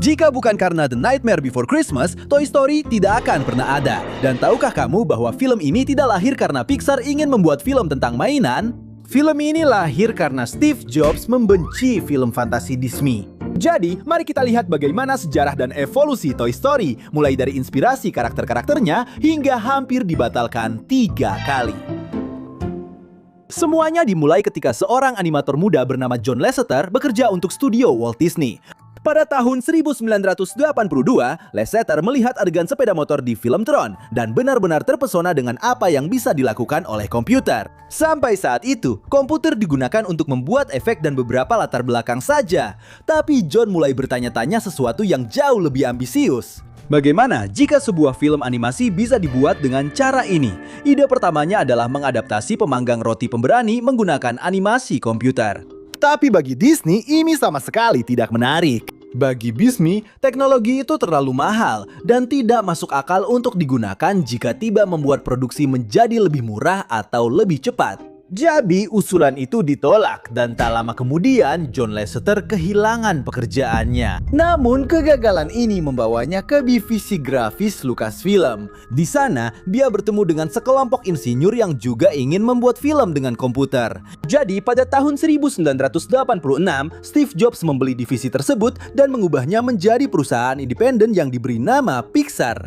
Jika bukan karena The Nightmare Before Christmas, Toy Story tidak akan pernah ada. Dan tahukah kamu bahwa film ini tidak lahir karena Pixar ingin membuat film tentang mainan? Film ini lahir karena Steve Jobs membenci film fantasi Disney. Jadi, mari kita lihat bagaimana sejarah dan evolusi Toy Story, mulai dari inspirasi karakter-karakternya hingga hampir dibatalkan 3 kali. Semuanya dimulai ketika seorang animator muda bernama John Lasseter bekerja untuk studio Walt Disney. Pada tahun 1982, Lasseter melihat adegan sepeda motor di film Tron dan benar-benar terpesona dengan apa yang bisa dilakukan oleh komputer. Sampai saat itu, komputer digunakan untuk membuat efek dan beberapa latar belakang saja. Tapi John mulai bertanya-tanya sesuatu yang jauh lebih ambisius. Bagaimana jika sebuah film animasi bisa dibuat dengan cara ini? Ide pertamanya adalah mengadaptasi pemanggang roti pemberani menggunakan animasi komputer. Tapi bagi Disney, ini sama sekali tidak menarik. Bagi Disney, teknologi itu terlalu mahal dan tidak masuk akal untuk digunakan jika tiba membuat produksi menjadi lebih murah atau lebih cepat. Jadi usulan itu ditolak dan tak lama kemudian John Lasseter kehilangan pekerjaannya. Namun kegagalan ini membawanya ke divisi grafis Lucasfilm. Di sana dia bertemu dengan sekelompok insinyur yang juga ingin membuat film dengan komputer. Jadi pada tahun 1986 Steve Jobs membeli divisi tersebut dan mengubahnya menjadi perusahaan independen yang diberi nama Pixar.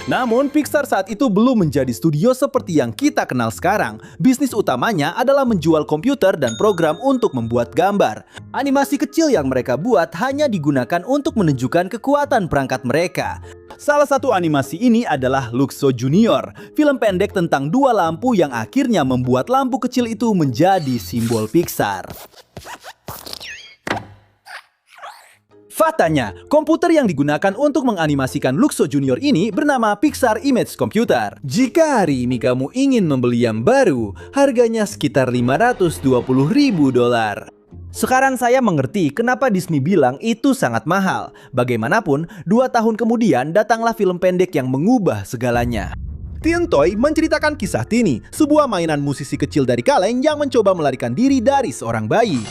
Namun, Pixar saat itu belum menjadi studio seperti yang kita kenal sekarang. Bisnis utamanya adalah menjual komputer dan program untuk membuat gambar. Animasi kecil yang mereka buat hanya digunakan untuk menunjukkan kekuatan perangkat mereka. Salah satu animasi ini adalah Luxo Junior, film pendek tentang 2 lampu yang akhirnya membuat lampu kecil itu menjadi simbol Pixar. Faktanya, komputer yang digunakan untuk menganimasikan Luxo Junior ini bernama Pixar Image Computer. Jika hari ini kamu ingin membeli yang baru, harganya sekitar $520.000. Sekarang saya mengerti kenapa Disney bilang itu sangat mahal. Bagaimanapun, 2 tahun kemudian datanglah film pendek yang mengubah segalanya. Teen Toy menceritakan kisah Tini, sebuah mainan musisi kecil dari kaleng yang mencoba melarikan diri dari seorang bayi.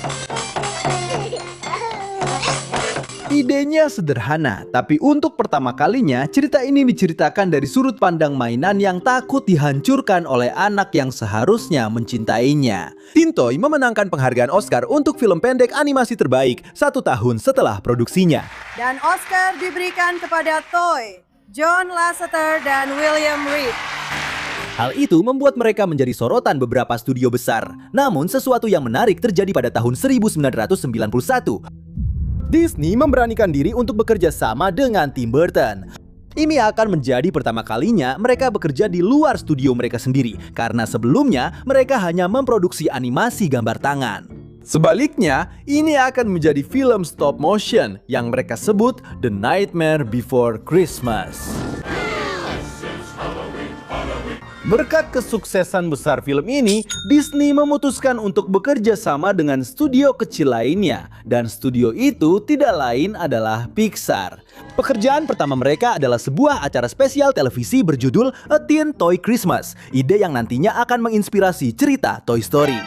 Idenya sederhana, tapi untuk pertama kalinya cerita ini diceritakan dari sudut pandang mainan yang takut dihancurkan oleh anak yang seharusnya mencintainya. Teen Toy memenangkan penghargaan Oscar untuk film pendek animasi terbaik 1 tahun setelah produksinya. Dan Oscar diberikan kepada Toy, John Lasseter dan William Reed. Hal itu membuat mereka menjadi sorotan beberapa studio besar. Namun sesuatu yang menarik terjadi pada tahun 1991. Disney memberanikan diri untuk bekerja sama dengan Tim Burton. Ini akan menjadi pertama kalinya mereka bekerja di luar studio mereka sendiri, karena sebelumnya mereka hanya memproduksi animasi gambar tangan. Sebaliknya, ini akan menjadi film stop motion yang mereka sebut The Nightmare Before Christmas. Berkat kesuksesan besar film ini, Disney memutuskan untuk bekerja sama dengan studio kecil lainnya. Dan studio itu tidak lain adalah Pixar. Pekerjaan pertama mereka adalah sebuah acara spesial televisi berjudul A Teen Toy Christmas. Ide yang nantinya akan menginspirasi cerita Toy Story.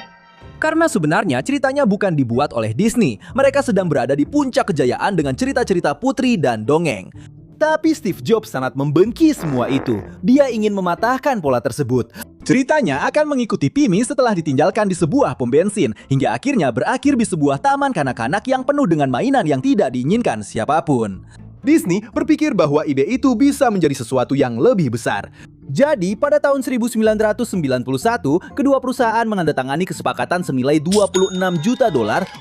Karena sebenarnya ceritanya bukan dibuat oleh Disney. Mereka sedang berada di puncak kejayaan dengan cerita-cerita putri dan dongeng. Tapi Steve Jobs sangat membenci semua itu. Dia ingin mematahkan pola tersebut. Ceritanya akan mengikuti Timmy setelah ditinggalkan di sebuah pom bensin, hingga akhirnya berakhir di sebuah taman kanak-kanak yang penuh dengan mainan yang tidak diinginkan siapapun. Disney berpikir bahwa ide itu bisa menjadi sesuatu yang lebih besar. Jadi, pada tahun 1991, kedua perusahaan menandatangani kesepakatan senilai $26 juta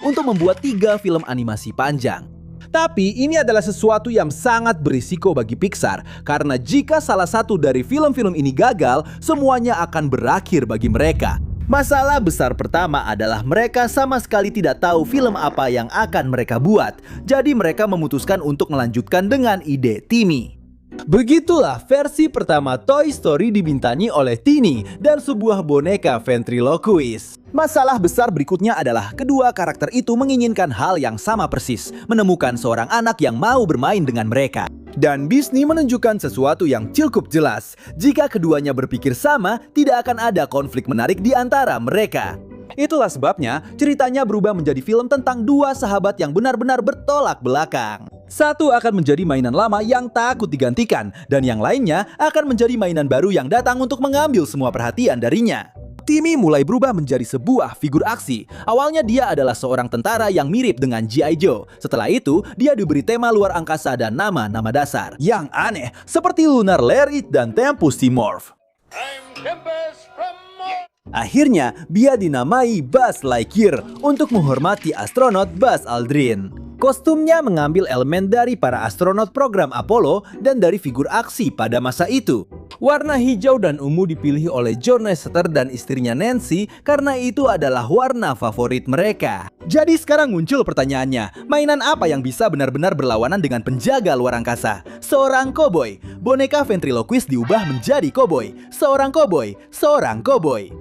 untuk membuat 3 film animasi panjang. Tapi ini adalah sesuatu yang sangat berisiko bagi Pixar, karena jika salah satu dari film-film ini gagal, semuanya akan berakhir bagi mereka. Masalah besar pertama adalah mereka sama sekali tidak tahu film apa yang akan mereka buat. Jadi mereka memutuskan untuk melanjutkan dengan ide Timmy. Begitulah versi pertama Toy Story dibintangi oleh Tini dan sebuah boneka ventriloquist. Masalah besar berikutnya adalah kedua karakter itu menginginkan hal yang sama persis, menemukan seorang anak yang mau bermain dengan mereka. Dan Disney menunjukkan sesuatu yang cukup jelas. Jika keduanya berpikir sama, tidak akan ada konflik menarik di antara mereka. Itulah sebabnya ceritanya berubah menjadi film tentang dua sahabat yang benar-benar bertolak belakang. Satu akan menjadi mainan lama yang takut digantikan, dan yang lainnya akan menjadi mainan baru yang datang untuk mengambil semua perhatian darinya. Timmy mulai berubah menjadi sebuah figur aksi. Awalnya dia adalah seorang tentara yang mirip dengan G.I. Joe. Setelah itu, dia diberi tema luar angkasa dan nama-nama dasar yang aneh, seperti Lunar Lair dan Tempus Timorph. Akhirnya, dia dinamai Buzz Lightyear untuk menghormati astronot Buzz Aldrin. Kostumnya mengambil elemen dari para astronot program Apollo dan dari figur aksi pada masa itu. Warna hijau dan ungu dipilih oleh John Lasseter dan istrinya Nancy karena itu adalah warna favorit mereka. Jadi sekarang muncul pertanyaannya, mainan apa yang bisa benar-benar berlawanan dengan penjaga luar angkasa? Seorang koboi. Boneka ventriloquist diubah menjadi koboi. Seorang koboi. Seorang koboi.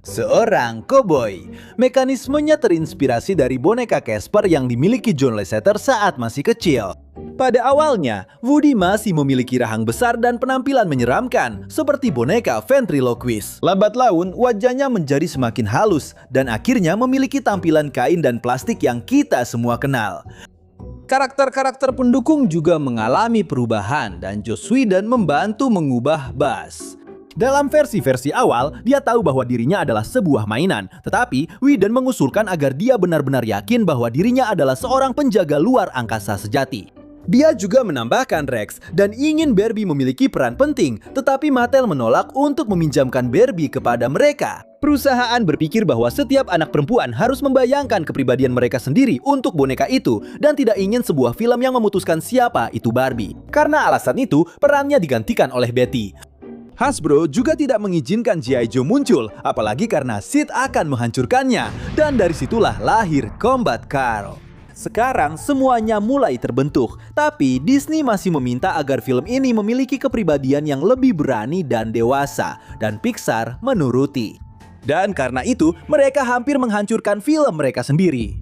Seorang koboi. Mekanismenya terinspirasi dari boneka Casper yang dimiliki John Lasseter saat masih kecil. Pada awalnya, Woody masih memiliki rahang besar dan penampilan menyeramkan, seperti boneka ventriloquist. Lambat laun, wajahnya menjadi semakin halus, dan akhirnya memiliki tampilan kain dan plastik yang kita semua kenal. Karakter-karakter pendukung juga mengalami perubahan, dan Joss Whedon membantu mengubah Buzz. Dalam versi-versi awal, dia tahu bahwa dirinya adalah sebuah mainan. Tetapi, Whedon mengusulkan agar dia benar-benar yakin bahwa dirinya adalah seorang penjaga luar angkasa sejati. Dia juga menambahkan Rex dan ingin Barbie memiliki peran penting, tetapi Mattel menolak untuk meminjamkan Barbie kepada mereka. Perusahaan berpikir bahwa setiap anak perempuan harus membayangkan kepribadian mereka sendiri untuk boneka itu dan tidak ingin sebuah film yang memutuskan siapa itu Barbie. Karena alasan itu, perannya digantikan oleh Betty. Hasbro juga tidak mengizinkan G.I. Joe muncul, apalagi karena Sid akan menghancurkannya. Dan dari situlah lahir Combat Carl. Sekarang semuanya mulai terbentuk, tapi Disney masih meminta agar film ini memiliki kepribadian yang lebih berani dan dewasa, dan Pixar menuruti. Dan karena itu, mereka hampir menghancurkan film mereka sendiri.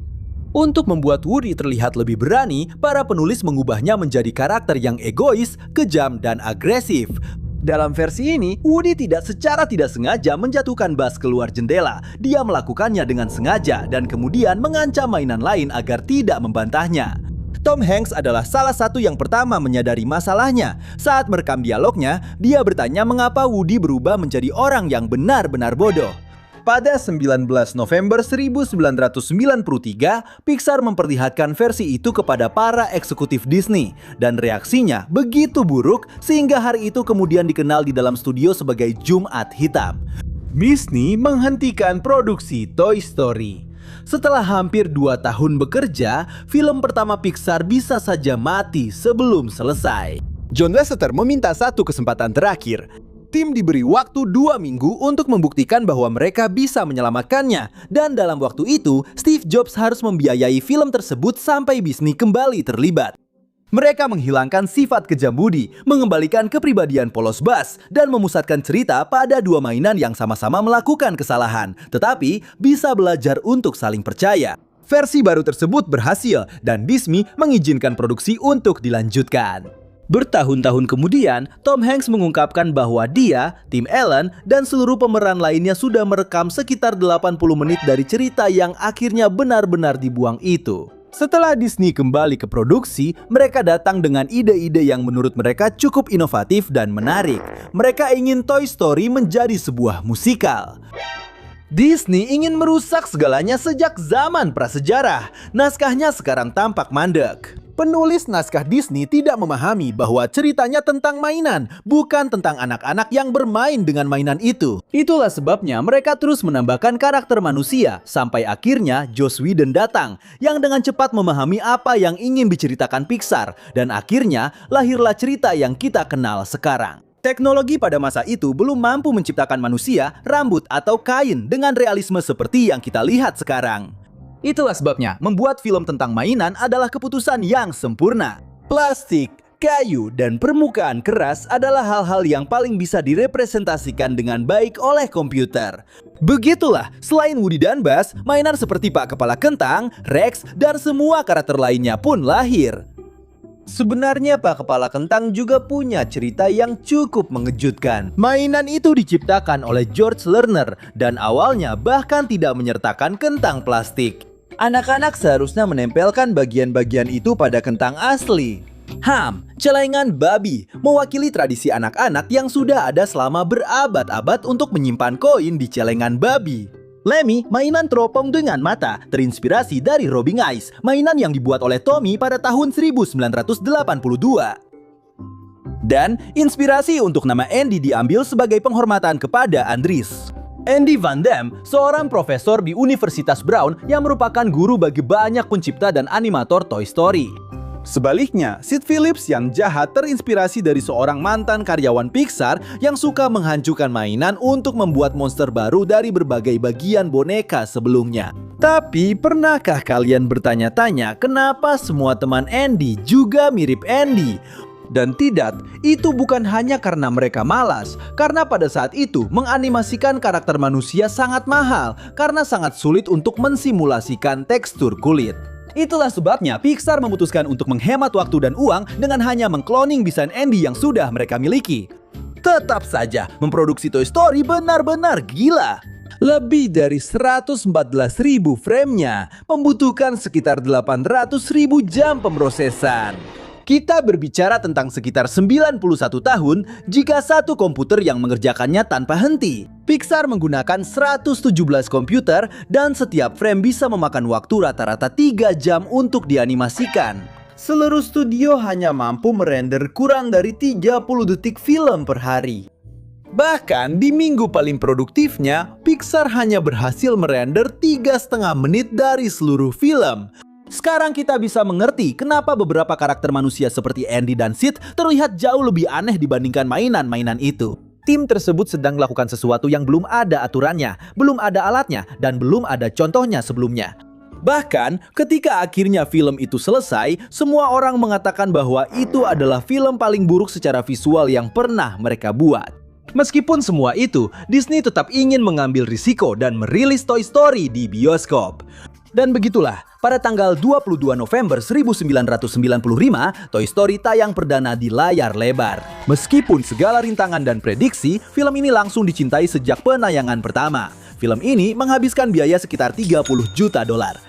Untuk membuat Woody terlihat lebih berani, para penulis mengubahnya menjadi karakter yang egois, kejam, dan agresif. Dalam versi ini, Woody secara tidak sengaja menjatuhkan Buzz keluar jendela. Dia melakukannya dengan sengaja dan kemudian mengancam mainan lain agar tidak membantahnya. Tom Hanks adalah salah satu yang pertama menyadari masalahnya. Saat merekam dialognya, dia bertanya mengapa Woody berubah menjadi orang yang benar-benar bodoh. Pada 19 November 1993, Pixar memperlihatkan versi itu kepada para eksekutif Disney, dan reaksinya begitu buruk sehingga hari itu kemudian dikenal di dalam studio sebagai Jumat Hitam. Disney menghentikan produksi Toy Story. Setelah hampir 2 tahun bekerja, film pertama Pixar bisa saja mati sebelum selesai. John Lasseter meminta satu kesempatan terakhir. Tim diberi waktu 2 minggu untuk membuktikan bahwa mereka bisa menyelamatkannya. Dan dalam waktu itu, Steve Jobs harus membiayai film tersebut sampai Disney kembali terlibat. Mereka menghilangkan sifat kejam Woody, mengembalikan kepribadian polos Buzz, dan memusatkan cerita pada 2 mainan yang sama-sama melakukan kesalahan, tetapi bisa belajar untuk saling percaya. Versi baru tersebut berhasil, dan Disney mengizinkan produksi untuk dilanjutkan. Bertahun-tahun kemudian, Tom Hanks mengungkapkan bahwa dia, Tim Allen, dan seluruh pemeran lainnya sudah merekam sekitar 80 menit dari cerita yang akhirnya benar-benar dibuang itu. Setelah Disney kembali ke produksi, mereka datang dengan ide-ide yang menurut mereka cukup inovatif dan menarik. Mereka ingin Toy Story menjadi sebuah musikal. Disney ingin merusak segalanya sejak zaman prasejarah. Naskahnya sekarang tampak mandek. Penulis naskah Disney tidak memahami bahwa ceritanya tentang mainan, bukan tentang anak-anak yang bermain dengan mainan itu. Itulah sebabnya mereka terus menambahkan karakter manusia, sampai akhirnya Joss Whedon datang, yang dengan cepat memahami apa yang ingin diceritakan Pixar, dan akhirnya lahirlah cerita yang kita kenal sekarang. Teknologi pada masa itu belum mampu menciptakan manusia, rambut, atau kain dengan realisme seperti yang kita lihat sekarang. Itulah sebabnya membuat film tentang mainan adalah keputusan yang sempurna. Plastik, kayu, dan permukaan keras adalah hal-hal yang paling bisa direpresentasikan dengan baik oleh komputer. Begitulah, selain Woody dan Buzz, mainan seperti Pak Kepala Kentang, Rex, dan semua karakter lainnya pun lahir. Sebenarnya Pak Kepala Kentang juga punya cerita yang cukup mengejutkan. Mainan itu diciptakan oleh George Lerner dan awalnya bahkan tidak menyertakan kentang plastik. Anak-anak seharusnya menempelkan bagian-bagian itu pada kentang asli. Celengan babi mewakili tradisi anak-anak yang sudah ada selama berabad-abad untuk menyimpan koin di celengan babi. Lemmy, mainan teropong dengan mata, terinspirasi dari Robbing Eyes, mainan yang dibuat oleh Tommy pada tahun 1982. Dan inspirasi untuk nama Andy diambil sebagai penghormatan kepada Andries. Andy Van Dam, seorang profesor di Universitas Brown yang merupakan guru bagi banyak pencipta dan animator Toy Story. Sebaliknya, Sid Phillips yang jahat terinspirasi dari seorang mantan karyawan Pixar yang suka menghancurkan mainan untuk membuat monster baru dari berbagai bagian boneka sebelumnya. Tapi, pernahkah kalian bertanya-tanya kenapa semua teman Andy juga mirip Andy? Dan tidak, itu bukan hanya karena mereka malas, karena pada saat itu menganimasikan karakter manusia sangat mahal karena sangat sulit untuk mensimulasikan tekstur kulit. Itulah sebabnya Pixar memutuskan untuk menghemat waktu dan uang dengan hanya mengkloning desain Andy yang sudah mereka miliki. Tetap saja, memproduksi Toy Story benar-benar gila. Lebih dari 114.000 frame-nya membutuhkan sekitar 800.000 jam pemrosesan. Kita berbicara tentang sekitar 91 tahun jika satu komputer yang mengerjakannya tanpa henti. Pixar menggunakan 117 komputer dan setiap frame bisa memakan waktu rata-rata 3 jam untuk dianimasikan. Seluruh studio hanya mampu merender kurang dari 30 detik film per hari. Bahkan di minggu paling produktifnya, Pixar hanya berhasil merender 3,5 menit dari seluruh film. Sekarang kita bisa mengerti kenapa beberapa karakter manusia seperti Andy dan Sid terlihat jauh lebih aneh dibandingkan mainan-mainan itu. Tim tersebut sedang melakukan sesuatu yang belum ada aturannya, belum ada alatnya, dan belum ada contohnya sebelumnya. Bahkan, ketika akhirnya film itu selesai, semua orang mengatakan bahwa itu adalah film paling buruk secara visual yang pernah mereka buat. Meskipun semua itu, Disney tetap ingin mengambil risiko dan merilis Toy Story di bioskop. Dan begitulah, pada tanggal 22 November 1995, Toy Story tayang perdana di layar lebar. Meskipun segala rintangan dan prediksi, film ini langsung dicintai sejak penayangan pertama. Film ini menghabiskan biaya sekitar 30 juta dolar.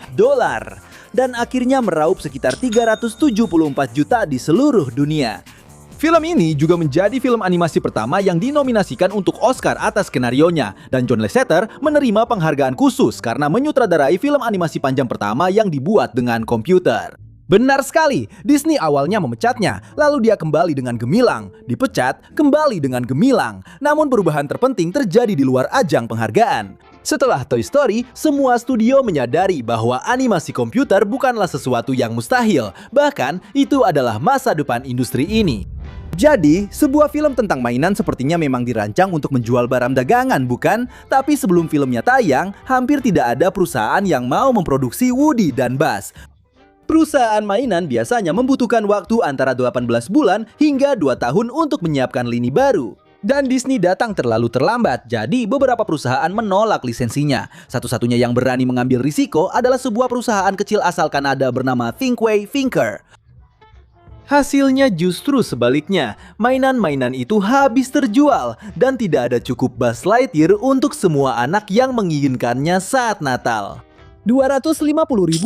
Dan akhirnya meraup sekitar 374 juta di seluruh dunia. Film ini juga menjadi film animasi pertama yang dinominasikan untuk Oscar atas skenarionya, dan John Lasseter menerima penghargaan khusus karena menyutradarai film animasi panjang pertama yang dibuat dengan komputer. Benar sekali, Disney awalnya memecatnya, lalu dia kembali dengan gemilang, dipecat, kembali dengan gemilang. Namun perubahan terpenting terjadi di luar ajang penghargaan. Setelah Toy Story, semua studio menyadari bahwa animasi komputer bukanlah sesuatu yang mustahil, bahkan itu adalah masa depan industri ini. Jadi, sebuah film tentang mainan sepertinya memang dirancang untuk menjual barang dagangan, bukan? Tapi sebelum filmnya tayang, hampir tidak ada perusahaan yang mau memproduksi Woody dan Buzz. Perusahaan mainan biasanya membutuhkan waktu antara 18 bulan hingga 2 tahun untuk menyiapkan lini baru. Dan Disney datang terlalu terlambat, jadi beberapa perusahaan menolak lisensinya. Satu-satunya yang berani mengambil risiko adalah sebuah perusahaan kecil asal Kanada bernama Thinkway Thinker. Hasilnya justru sebaliknya, mainan-mainan itu habis terjual dan tidak ada cukup Buzz Lightyear untuk semua anak yang menginginkannya saat Natal. 250.000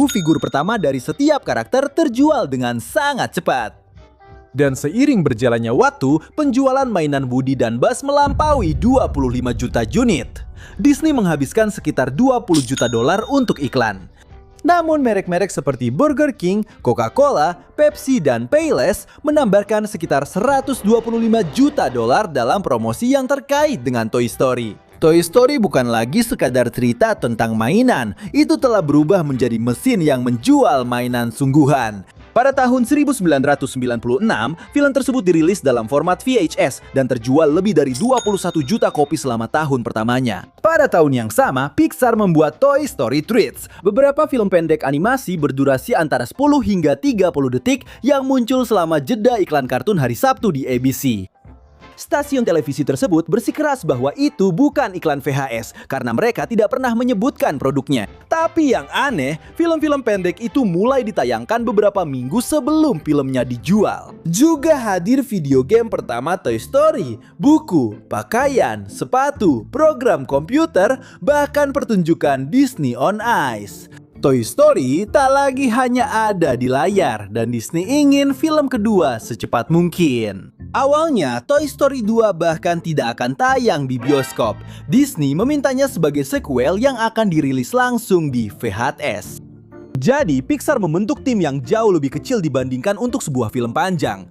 figur pertama dari setiap karakter terjual dengan sangat cepat. Dan seiring berjalannya waktu, penjualan mainan Woody dan Buzz melampaui 25 juta unit. Disney menghabiskan sekitar 20 juta dolar untuk iklan. Namun merek-merek seperti Burger King, Coca-Cola, Pepsi, dan Payless menambahkan sekitar 125 juta dolar dalam promosi yang terkait dengan Toy Story. Toy Story bukan lagi sekadar cerita tentang mainan, itu telah berubah menjadi mesin yang menjual mainan sungguhan. Pada tahun 1996, film tersebut dirilis dalam format VHS dan terjual lebih dari 21 juta kopi selama tahun pertamanya. Pada tahun yang sama, Pixar membuat Toy Story Treats, beberapa film pendek animasi berdurasi antara 10 hingga 30 detik yang muncul selama jeda iklan kartun hari Sabtu di ABC. Stasiun televisi tersebut bersikeras bahwa itu bukan iklan VHS karena mereka tidak pernah menyebutkan produknya. Tapi yang aneh, film-film pendek itu mulai ditayangkan beberapa minggu sebelum filmnya dijual. Juga hadir video game pertama Toy Story, buku, pakaian, sepatu, program komputer, bahkan pertunjukan Disney on Ice. Toy Story tak lagi hanya ada di layar dan Disney ingin film kedua secepat mungkin. Awalnya Toy Story 2 bahkan tidak akan tayang di bioskop. Disney memintanya sebagai sequel yang akan dirilis langsung di VHS. Jadi Pixar membentuk tim yang jauh lebih kecil dibandingkan untuk sebuah film panjang.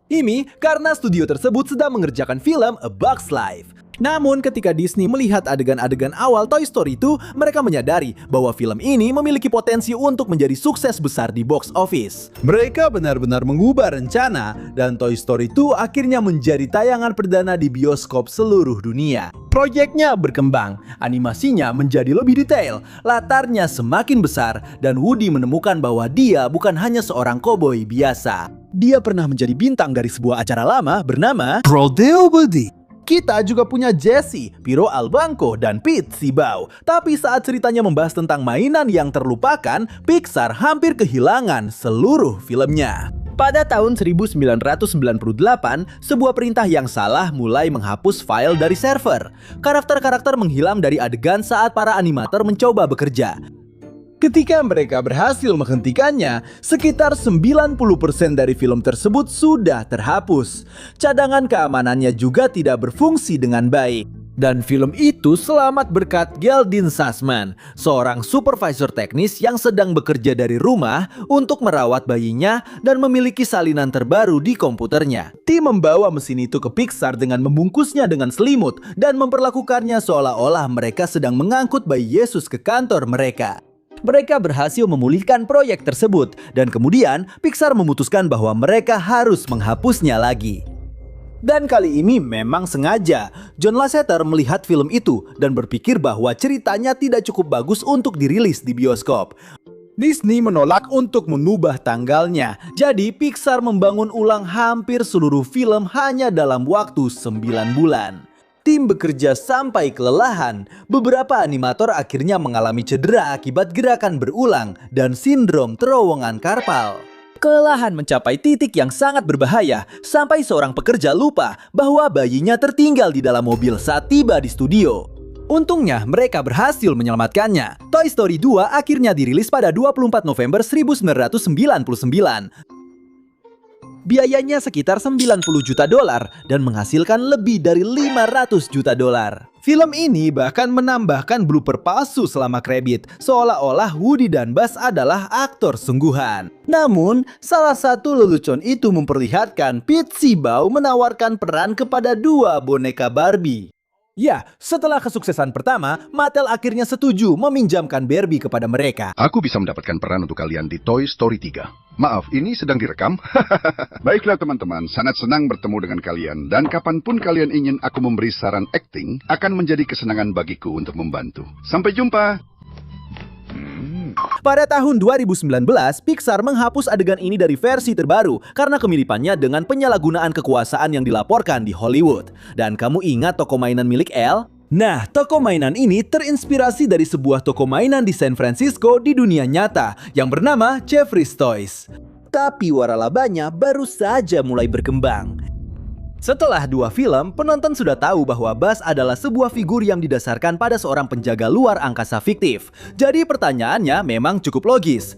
Ini karena studio tersebut sedang mengerjakan film A Bug's Life. Namun ketika Disney melihat adegan-adegan awal Toy Story 2, mereka menyadari bahwa film ini memiliki potensi untuk menjadi sukses besar di box office. Mereka benar-benar mengubah rencana dan Toy Story 2 akhirnya menjadi tayangan perdana di bioskop seluruh dunia. Proyeknya berkembang, animasinya menjadi lebih detail, latarnya semakin besar, dan Woody menemukan bahwa dia bukan hanya seorang koboi biasa. Dia pernah menjadi bintang dari sebuah acara lama bernama Rodeo Buddy. Kita juga punya Jesse, Piro Albanco, dan Pete Sibau. Tapi saat ceritanya membahas tentang mainan yang terlupakan, Pixar hampir kehilangan seluruh filmnya. Pada tahun 1998, sebuah perintah yang salah mulai menghapus file dari server. Karakter-karakter menghilang dari adegan saat para animator mencoba bekerja. Ketika mereka berhasil menghentikannya, sekitar 90% dari film tersebut sudah terhapus. Cadangan keamanannya juga tidak berfungsi dengan baik. Dan film itu selamat berkat Geraldine Sussman, seorang supervisor teknis yang sedang bekerja dari rumah untuk merawat bayinya dan memiliki salinan terbaru di komputernya. Tim membawa mesin itu ke Pixar dengan membungkusnya dengan selimut dan memperlakukannya seolah-olah mereka sedang mengangkut bayi Yesus ke kantor mereka. Mereka berhasil memulihkan proyek tersebut dan kemudian Pixar memutuskan bahwa mereka harus menghapusnya lagi. Dan kali ini memang sengaja, John Lasseter melihat film itu dan berpikir bahwa ceritanya tidak cukup bagus untuk dirilis di bioskop. Disney menolak untuk mengubah tanggalnya, jadi Pixar membangun ulang hampir seluruh film hanya dalam waktu 9 bulan. Tim bekerja sampai kelelahan. Beberapa animator akhirnya mengalami cedera akibat gerakan berulang dan sindrom terowongan karpal. Kelelahan mencapai titik yang sangat berbahaya sampai seorang pekerja lupa bahwa bayinya tertinggal di dalam mobil saat tiba di studio. Untungnya mereka berhasil menyelamatkannya. Toy Story 2 akhirnya dirilis pada 24 November 1999. Biayanya sekitar 90 juta dolar dan menghasilkan lebih dari 500 juta dolar. Film ini bahkan menambahkan blooper palsu selama kredit, seolah-olah Woody dan Buzz adalah aktor sungguhan. Namun, salah satu lelucon itu memperlihatkan Pete Sibau menawarkan peran kepada 2 boneka Barbie. Ya, setelah kesuksesan pertama, Mattel akhirnya setuju meminjamkan Barbie kepada mereka. Aku bisa mendapatkan peran untuk kalian di Toy Story 3. Maaf, ini sedang direkam. Baiklah teman-teman, sangat senang bertemu dengan kalian. Dan kapanpun kalian ingin aku memberi saran acting, akan menjadi kesenangan bagiku untuk membantu. Sampai jumpa! Pada tahun 2019, Pixar menghapus adegan ini dari versi terbaru karena kemiripannya dengan penyalahgunaan kekuasaan yang dilaporkan di Hollywood. Dan kamu ingat toko mainan milik Elle? Nah, toko mainan ini terinspirasi dari sebuah toko mainan di San Francisco di dunia nyata yang bernama Jeffrey's Toys. Tapi waralabanya baru saja mulai berkembang. Setelah 2 film, penonton sudah tahu bahwa Buzz adalah sebuah figur yang didasarkan pada seorang penjaga luar angkasa fiktif. Jadi pertanyaannya memang cukup logis.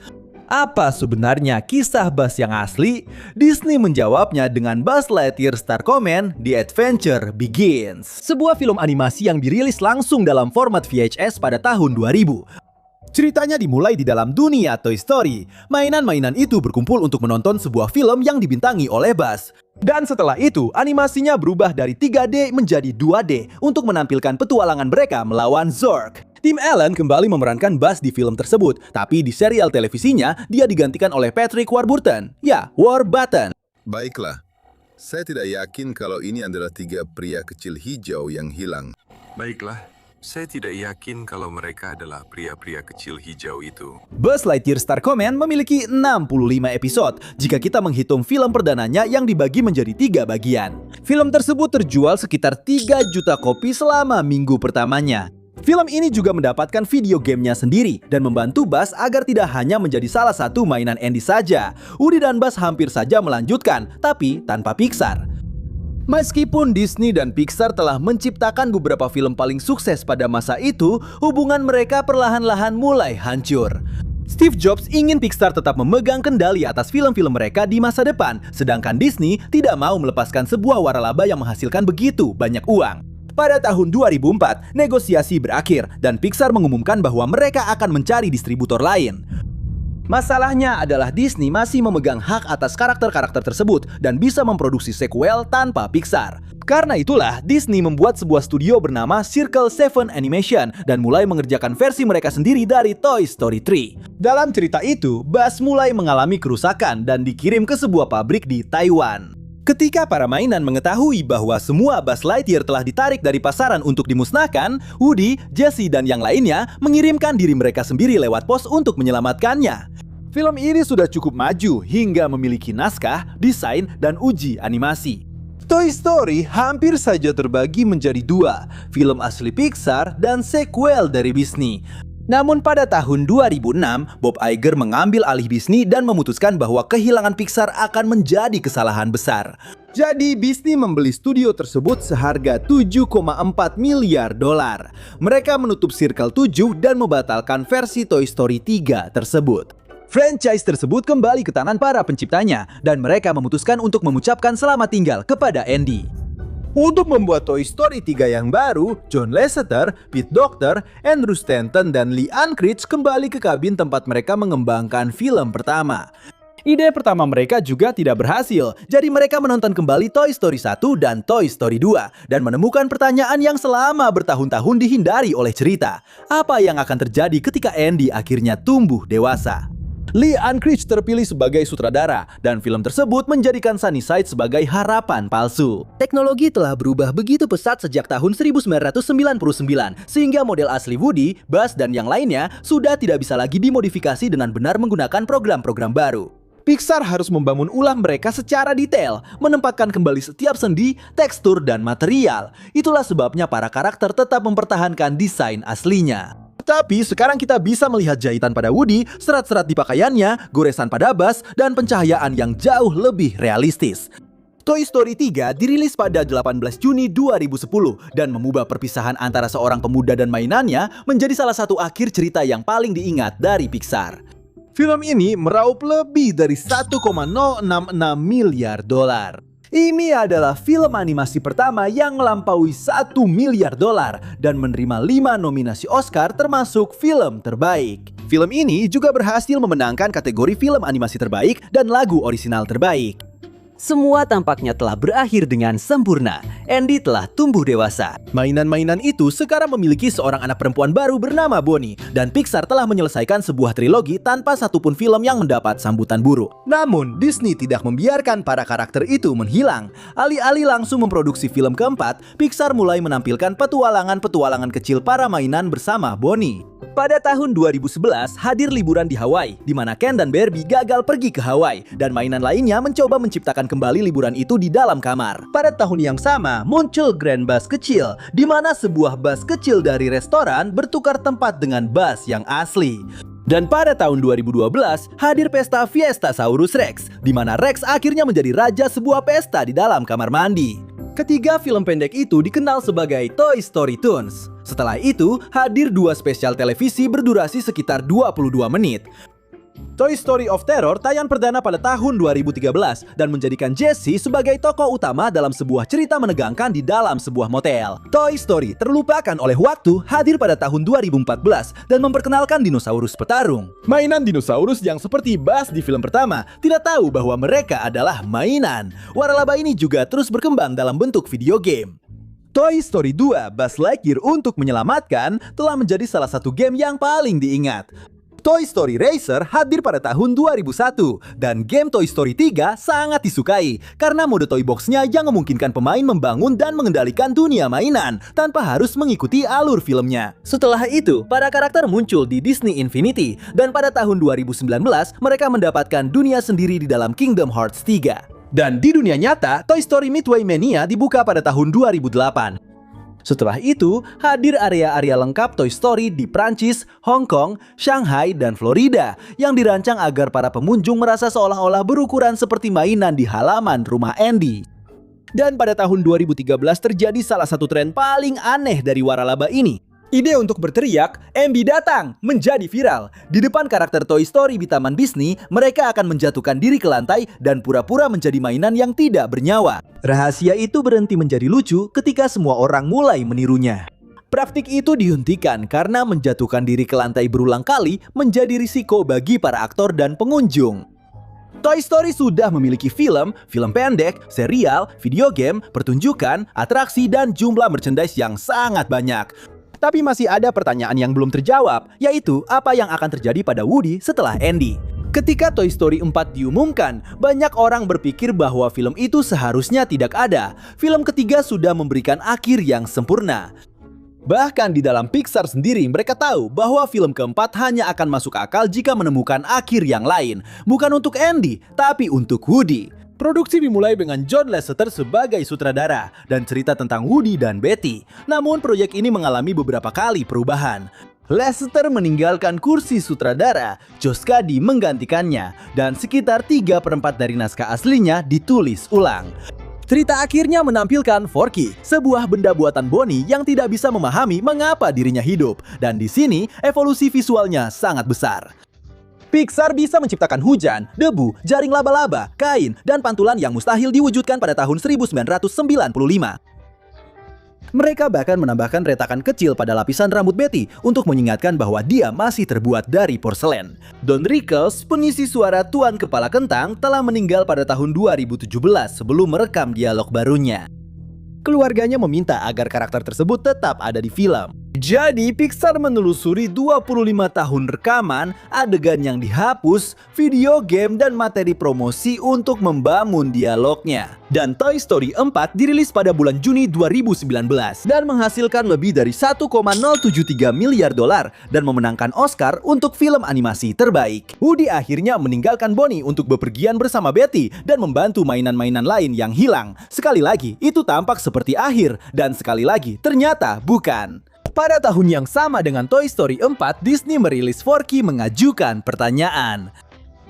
Apa sebenarnya kisah Buzz yang asli? Disney menjawabnya dengan Buzz Lightyear Star Command: The Adventure Begins. Sebuah film animasi yang dirilis langsung dalam format VHS pada tahun 2000. Ceritanya dimulai di dalam dunia Toy Story. Mainan-mainan itu berkumpul untuk menonton sebuah film yang dibintangi oleh Buzz. Dan setelah itu, animasinya berubah dari 3D menjadi 2D untuk menampilkan petualangan mereka melawan Zork. Tim Allen kembali memerankan Buzz di film tersebut, tapi di serial televisinya, dia digantikan oleh Patrick Warburton. Ya, Warburton. Baiklah, saya tidak yakin kalau ini adalah 3 pria kecil hijau yang hilang. Baiklah, Saya tidak yakin kalau mereka adalah pria-pria kecil hijau itu. Buzz Lightyear Star Command memiliki 65 episode jika kita menghitung film perdananya yang dibagi menjadi 3 bagian. Film tersebut terjual sekitar 3 juta kopi selama minggu pertamanya. Film ini juga mendapatkan video gamenya sendiri dan membantu Buzz agar tidak hanya menjadi salah satu mainan Andy saja. Woody dan Buzz hampir saja melanjutkan, tapi tanpa Pixar. Meskipun Disney dan Pixar telah menciptakan beberapa film paling sukses pada masa itu, hubungan mereka perlahan-lahan mulai hancur. Steve Jobs ingin Pixar tetap memegang kendali atas film-film mereka di masa depan, sedangkan Disney tidak mau melepaskan sebuah waralaba yang menghasilkan begitu banyak uang. Pada tahun 2004, negosiasi berakhir dan Pixar mengumumkan bahwa mereka akan mencari distributor lain. Masalahnya adalah Disney masih memegang hak atas karakter-karakter tersebut dan bisa memproduksi sequel tanpa Pixar. Karena itulah Disney membuat sebuah studio bernama Circle 7 Animation dan mulai mengerjakan versi mereka sendiri dari Toy Story 3. Dalam cerita itu, Buzz mulai mengalami kerusakan dan dikirim ke sebuah pabrik di Taiwan. Ketika para mainan mengetahui bahwa semua Buzz Lightyear telah ditarik dari pasaran untuk dimusnahkan, Woody, Jessie, dan yang lainnya mengirimkan diri mereka sendiri lewat pos untuk menyelamatkannya. Film ini sudah cukup maju hingga memiliki naskah, desain, dan uji animasi. Toy Story hampir saja terbagi menjadi 2, film asli Pixar dan sequel dari Disney. Namun pada tahun 2006, Bob Iger mengambil alih Disney dan memutuskan bahwa kehilangan Pixar akan menjadi kesalahan besar. Jadi Disney membeli studio tersebut seharga 7,4 miliar dolar. Mereka menutup Circle 7 dan membatalkan versi Toy Story 3 tersebut. Franchise tersebut kembali ke tangan para penciptanya dan mereka memutuskan untuk mengucapkan selamat tinggal kepada Andy. Untuk membuat Toy Story 3 yang baru, John Lasseter, Pete Docter, Andrew Stanton, dan Lee Unkrich kembali ke kabin tempat mereka mengembangkan film pertama. Ide pertama mereka juga tidak berhasil, jadi mereka menonton kembali Toy Story 1 dan Toy Story 2 dan menemukan pertanyaan yang selama bertahun-tahun dihindari oleh cerita. Apa yang akan terjadi ketika Andy akhirnya tumbuh dewasa? Lee Unkrich terpilih sebagai sutradara dan film tersebut menjadikan Sunnyside sebagai harapan palsu. Teknologi telah berubah begitu pesat sejak tahun 1999 sehingga model asli Woody, Buzz, dan yang lainnya sudah tidak bisa lagi dimodifikasi dengan benar menggunakan program-program baru. Pixar harus membangun ulang mereka secara detail, menempatkan kembali setiap sendi, tekstur, dan material. Itulah sebabnya para karakter tetap mempertahankan desain aslinya. Tapi sekarang kita bisa melihat jahitan pada Woody, serat-serat di pakaiannya, goresan pada Buzz, dan pencahayaan yang jauh lebih realistis. Toy Story 3 dirilis pada 18 Juni 2010 dan mengubah perpisahan antara seorang pemuda dan mainannya menjadi salah satu akhir cerita yang paling diingat dari Pixar. Film ini meraup lebih dari 1,066 miliar dolar. Ini adalah film animasi pertama yang melampaui 1 miliar dolar dan menerima 5 nominasi Oscar termasuk film terbaik. Film ini juga berhasil memenangkan kategori film animasi terbaik dan lagu orisinal terbaik. Semua tampaknya telah berakhir dengan sempurna. Andy telah tumbuh dewasa. Mainan-mainan itu sekarang memiliki seorang anak perempuan baru bernama Bonnie. Dan Pixar telah menyelesaikan sebuah trilogi tanpa satupun film yang mendapat sambutan buruk. Namun, Disney tidak membiarkan para karakter itu menghilang. Alih-alih langsung memproduksi film keempat, Pixar mulai menampilkan petualangan-petualangan kecil para mainan bersama Bonnie. Pada tahun 2011, hadir liburan di Hawaii, di mana Ken dan Barbie gagal pergi ke Hawaii, dan mainan lainnya mencoba menciptakan kembali liburan itu di dalam kamar. Pada tahun yang sama, muncul Grand Bus kecil, di mana sebuah bus kecil dari restoran bertukar tempat dengan bus yang asli. Dan pada tahun 2012, hadir pesta Fiestasaurus Rex, di mana Rex akhirnya menjadi raja sebuah pesta di dalam kamar mandi. Ketiga film pendek itu dikenal sebagai Toy Story Toons. Setelah itu, hadir 2 spesial televisi berdurasi sekitar 22 menit. Toy Story of Terror tayang perdana pada tahun 2013 dan menjadikan Jessie sebagai tokoh utama dalam sebuah cerita menegangkan di dalam sebuah motel. Toy Story terlupakan oleh waktu hadir pada tahun 2014 dan memperkenalkan dinosaurus petarung. Mainan dinosaurus yang seperti Buzz di film pertama tidak tahu bahwa mereka adalah mainan. Waralaba ini juga terus berkembang dalam bentuk video game. Toy Story 2 Buzz Lightyear untuk menyelamatkan telah menjadi salah satu game yang paling diingat. Toy Story Racer hadir pada tahun 2001 dan game Toy Story 3 sangat disukai karena mode toy box-nya yang memungkinkan pemain membangun dan mengendalikan dunia mainan tanpa harus mengikuti alur filmnya. Setelah itu, para karakter muncul di Disney Infinity dan pada tahun 2019 mereka mendapatkan dunia sendiri di dalam Kingdom Hearts 3. Dan di dunia nyata, Toy Story Midway Mania dibuka pada tahun 2008. Setelah itu, hadir area-area lengkap Toy Story di Prancis, Hong Kong, Shanghai, dan Florida yang dirancang agar para pengunjung merasa seolah-olah berukuran seperti mainan di halaman rumah Andy. Dan pada tahun 2013 terjadi salah satu tren paling aneh dari waralaba ini. Ide untuk berteriak, "Ambi datang!" menjadi viral. Di depan karakter Toy Story di Taman Disney, mereka akan menjatuhkan diri ke lantai dan pura-pura menjadi mainan yang tidak bernyawa. Rahasia itu berhenti menjadi lucu ketika semua orang mulai menirunya. Praktik itu dihentikan karena menjatuhkan diri ke lantai berulang kali menjadi risiko bagi para aktor dan pengunjung. Toy Story sudah memiliki film pendek, serial, video game, pertunjukan, atraksi, dan jumlah merchandise yang sangat banyak. Tapi masih ada pertanyaan yang belum terjawab, yaitu apa yang akan terjadi pada Woody setelah Andy. Ketika Toy Story 4 diumumkan, banyak orang berpikir bahwa film itu seharusnya tidak ada. Film ketiga sudah memberikan akhir yang sempurna. Bahkan di dalam Pixar sendiri, mereka tahu bahwa film keempat hanya akan masuk akal jika menemukan akhir yang lain. Bukan untuk Andy, tapi untuk Woody. Produksi dimulai dengan John Lasseter sebagai sutradara dan cerita tentang Woody dan Betty. Namun proyek ini mengalami beberapa kali perubahan. Lasseter meninggalkan kursi sutradara, Josh Gad menggantikannya, dan sekitar 3/4 dari naskah aslinya ditulis ulang. Cerita akhirnya menampilkan Forky, sebuah benda buatan Bonnie yang tidak bisa memahami mengapa dirinya hidup. Dan di sini evolusi visualnya sangat besar. Pixar bisa menciptakan hujan, debu, jaring laba-laba, kain, dan pantulan yang mustahil diwujudkan pada tahun 1995. Mereka bahkan menambahkan retakan kecil pada lapisan rambut Betty untuk mengingatkan bahwa dia masih terbuat dari porselen. Don Rickles, pengisi suara Tuan Kepala Kentang, telah meninggal pada tahun 2017 sebelum merekam dialog barunya. Keluarganya meminta agar karakter tersebut tetap ada di film. Jadi, Pixar menelusuri 25 tahun rekaman, adegan yang dihapus, video game, dan materi promosi untuk membangun dialognya. Dan Toy Story 4 dirilis pada bulan Juni 2019 dan menghasilkan lebih dari 1,073 miliar dolar dan memenangkan Oscar untuk film animasi terbaik. Woody akhirnya meninggalkan Bonnie untuk bepergian bersama Betty dan membantu mainan-mainan lain yang hilang. Sekali lagi, itu tampak seperti akhir, dan sekali lagi, ternyata bukan. Pada tahun yang sama dengan Toy Story 4, Disney merilis Forky mengajukan pertanyaan.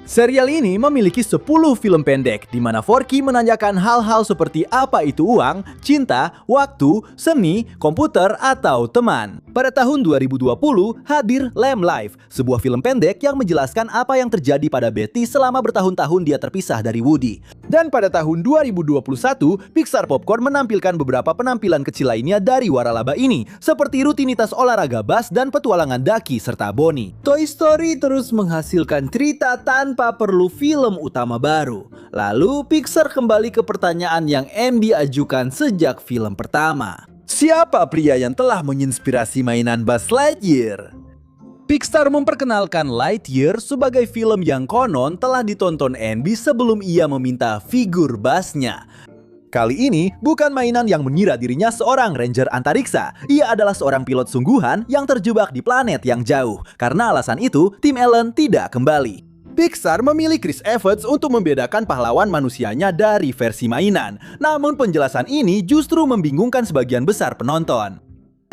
Serial ini memiliki 10 film pendek, di mana Forky menanyakan hal-hal seperti apa itu uang, cinta, waktu, seni, komputer, atau teman. Pada tahun 2020, hadir Lamb Life, sebuah film pendek yang menjelaskan apa yang terjadi pada Betty selama bertahun-tahun dia terpisah dari Woody. Dan pada tahun 2021, Pixar Popcorn menampilkan beberapa penampilan kecil lainnya dari waralaba ini, seperti rutinitas olahraga Buzz dan petualangan Ducky serta Bonnie. Toy Story terus menghasilkan cerita tanpa perlu film utama baru. Lalu Pixar kembali ke pertanyaan yang Andy ajukan sejak film pertama. Siapa pria yang telah menginspirasi mainan Buzz Lightyear? Pixar memperkenalkan Lightyear sebagai film yang konon telah ditonton Andy sebelum ia meminta figur Buzz-nya. Kali ini bukan mainan yang mengira dirinya seorang ranger antariksa. Ia adalah seorang pilot sungguhan yang terjebak di planet yang jauh. Karena alasan itu, tim Ellen tidak kembali. Pixar memilih Chris Evans untuk membedakan pahlawan manusianya dari versi mainan. Namun penjelasan ini justru membingungkan sebagian besar penonton.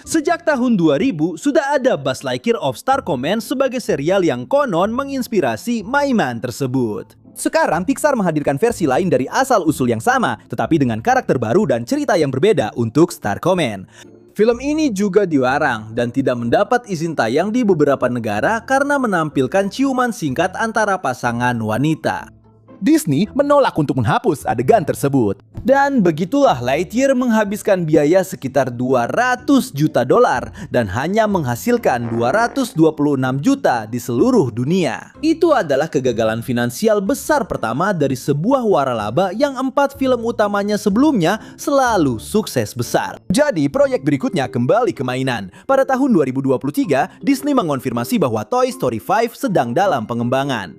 Sejak tahun 2000, sudah ada Buzz Lightyear of Star Command sebagai serial yang konon menginspirasi mainan tersebut. Sekarang Pixar menghadirkan versi lain dari asal-usul yang sama, tetapi dengan karakter baru dan cerita yang berbeda untuk Star Command. Film ini juga dilarang dan tidak mendapat izin tayang di beberapa negara karena menampilkan ciuman singkat antara pasangan wanita. Disney menolak untuk menghapus adegan tersebut. Dan begitulah Lightyear menghabiskan biaya sekitar 200 juta dolar dan hanya menghasilkan 226 juta di seluruh dunia. Itu adalah kegagalan finansial besar pertama dari sebuah waralaba yang 4 film utamanya sebelumnya selalu sukses besar. Jadi, proyek berikutnya kembali ke mainan. Pada tahun 2023, Disney mengonfirmasi bahwa Toy Story 5 sedang dalam pengembangan.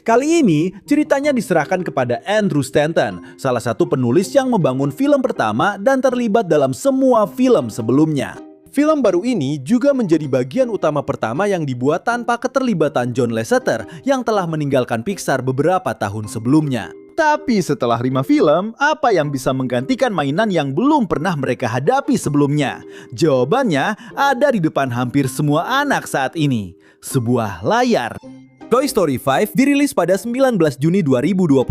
Kali ini, ceritanya diserahkan kepada Andrew Stanton, salah satu penulis yang membangun film pertama dan terlibat dalam semua film sebelumnya. Film baru ini juga menjadi bagian utama pertama yang dibuat tanpa keterlibatan John Lasseter yang telah meninggalkan Pixar beberapa tahun sebelumnya. Tapi setelah 5 film, apa yang bisa menggantikan mainan yang belum pernah mereka hadapi sebelumnya? Jawabannya ada di depan hampir semua anak saat ini. Sebuah layar. Toy Story 5 dirilis pada 19 Juni 2026.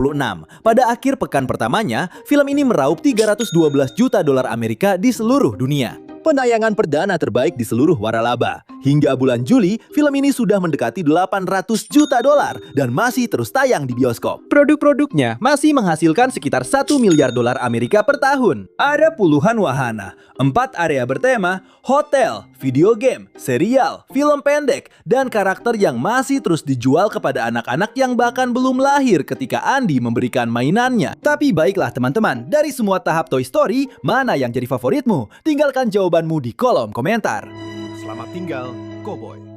Pada akhir pekan pertamanya, film ini meraup 312 juta dolar Amerika di seluruh dunia. Penayangan perdana terbaik di seluruh waralaba. Hingga bulan Juli, film ini sudah mendekati 800 juta dolar dan masih terus tayang di bioskop. Produk-produknya masih menghasilkan sekitar 1 miliar dolar Amerika per tahun. Ada puluhan wahana, 4 area bertema, hotel, video game, serial, film pendek, dan karakter yang masih terus dijual kepada anak-anak yang bahkan belum lahir ketika Andy memberikan mainannya. Tapi baiklah teman-teman, dari semua tahap Toy Story, mana yang jadi favoritmu? Tinggalkan jawabanmu di kolom komentar. Selamat tinggal, Cowboy.